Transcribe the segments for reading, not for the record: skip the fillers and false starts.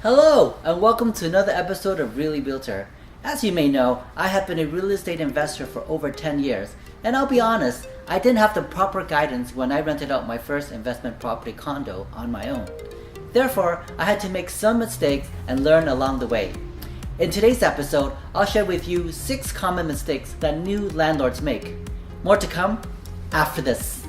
Hello, and welcome to another episode of Really Realtor. As you may know, I have been a real estate investor for over 10 years, and I'll be honest, I didn't have the proper guidance when I rented out my first investment property condo on my own. Therefore, I had to make some mistakes and learn along the way. In today's episode, I'll share with you 6 common mistakes that new landlords make. More to come after this.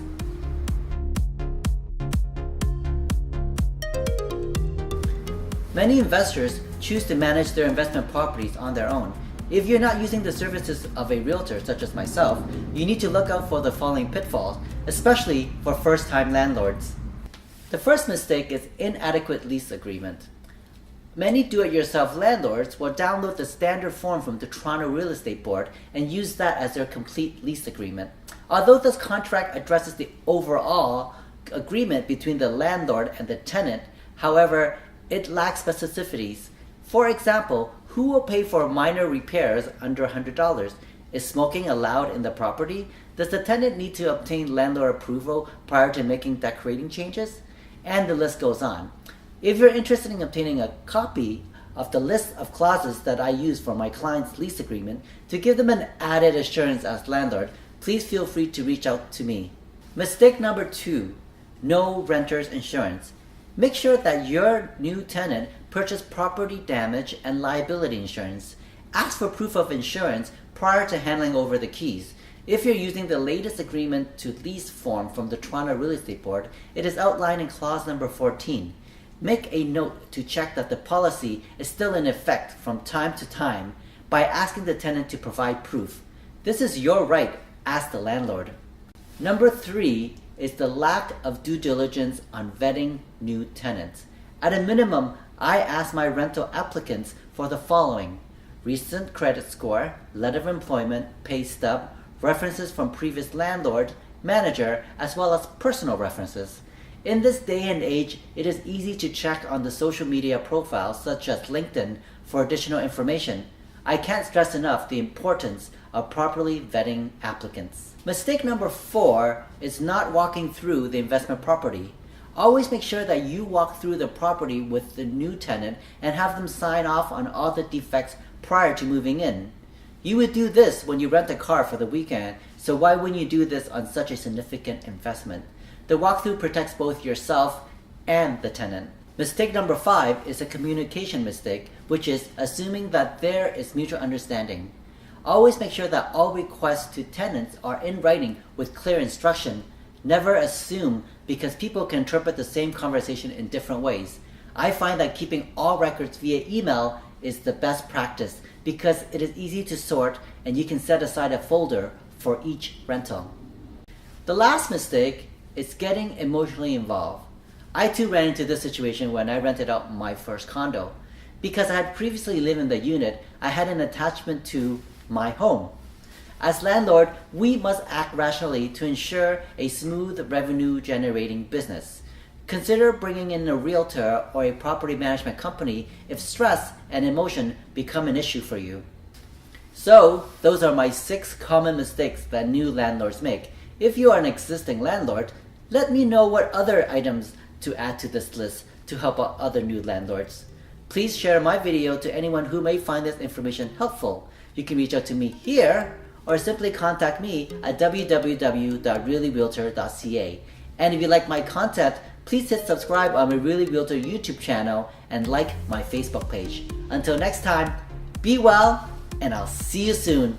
Many investors choose to manage their investment properties on their own. If you're not using the services of a realtor such as myself, you need to look out for the following pitfalls, especially for first-time landlords. The first mistake is inadequate lease agreement. Many do-it-yourself landlords will download the standard form from the Toronto Real Estate Board and use that as their complete lease agreement. Although this contract addresses the overall agreement between the landlord and the tenant, however, it lacks specificities. For example, who will pay for minor repairs under $100? Is smoking allowed in the property? Does the tenant need to obtain landlord approval prior to making decorating changes? And the list goes on. If you're interested in obtaining a copy of the list of clauses that I use for my client's lease agreement to give them an added assurance as landlord, please feel free to reach out to me. Mistake number 2, no renter's insurance. Make sure that your new tenant purchased property damage and liability insurance. Ask for proof of insurance prior to handing over the keys. If you're using the latest agreement to lease form from the Toronto Real Estate Board, it is outlined in clause number 14. Make a note to check that the policy is still in effect from time to time by asking the tenant to provide proof. This is your right as the landlord. Number 3 is the lack of due diligence on vetting new tenants. At a minimum, I ask my rental applicants for the following: recent credit score, letter of employment, pay stub, references from previous landlord, manager, as well as personal references. In this day and age, it is easy to check on the social media profiles such as LinkedIn for additional information. I can't stress enough the importance of properly vetting applicants. Mistake number 4 is not walking through the investment property. Always make sure that you walk through the property with the new tenant and have them sign off on all the defects prior to moving in. You would do this when you rent a car for the weekend, so why wouldn't you do this on such a significant investment? The walkthrough protects both yourself and the tenant. Mistake number 5 is a communication mistake, which is assuming that there is mutual understanding. Always make sure that all requests to tenants are in writing with clear instruction. Never assume, because people can interpret the same conversation in different ways. I find that keeping all records via email is the best practice because it is easy to sort and you can set aside a folder for each rental. The last mistake is getting emotionally involved. I too ran into this situation when I rented out my first condo. Because I had previously lived in the unit, I had an attachment to my home. As landlord, we must act rationally to ensure a smooth revenue generating business. Consider bringing in a realtor or a property management company if stress and emotion become an issue for you. So, those are my 6 common mistakes that new landlords make. If you are an existing landlord, let me know what other items to add to this list to help out other new landlords. Please share my video to anyone who may find this information helpful. You can reach out to me here or simply contact me at www.reallyrealtor.ca. And if you like my content, please hit subscribe on my Really Realtor YouTube channel and like my Facebook page. Until next time, be well, and I'll see you soon.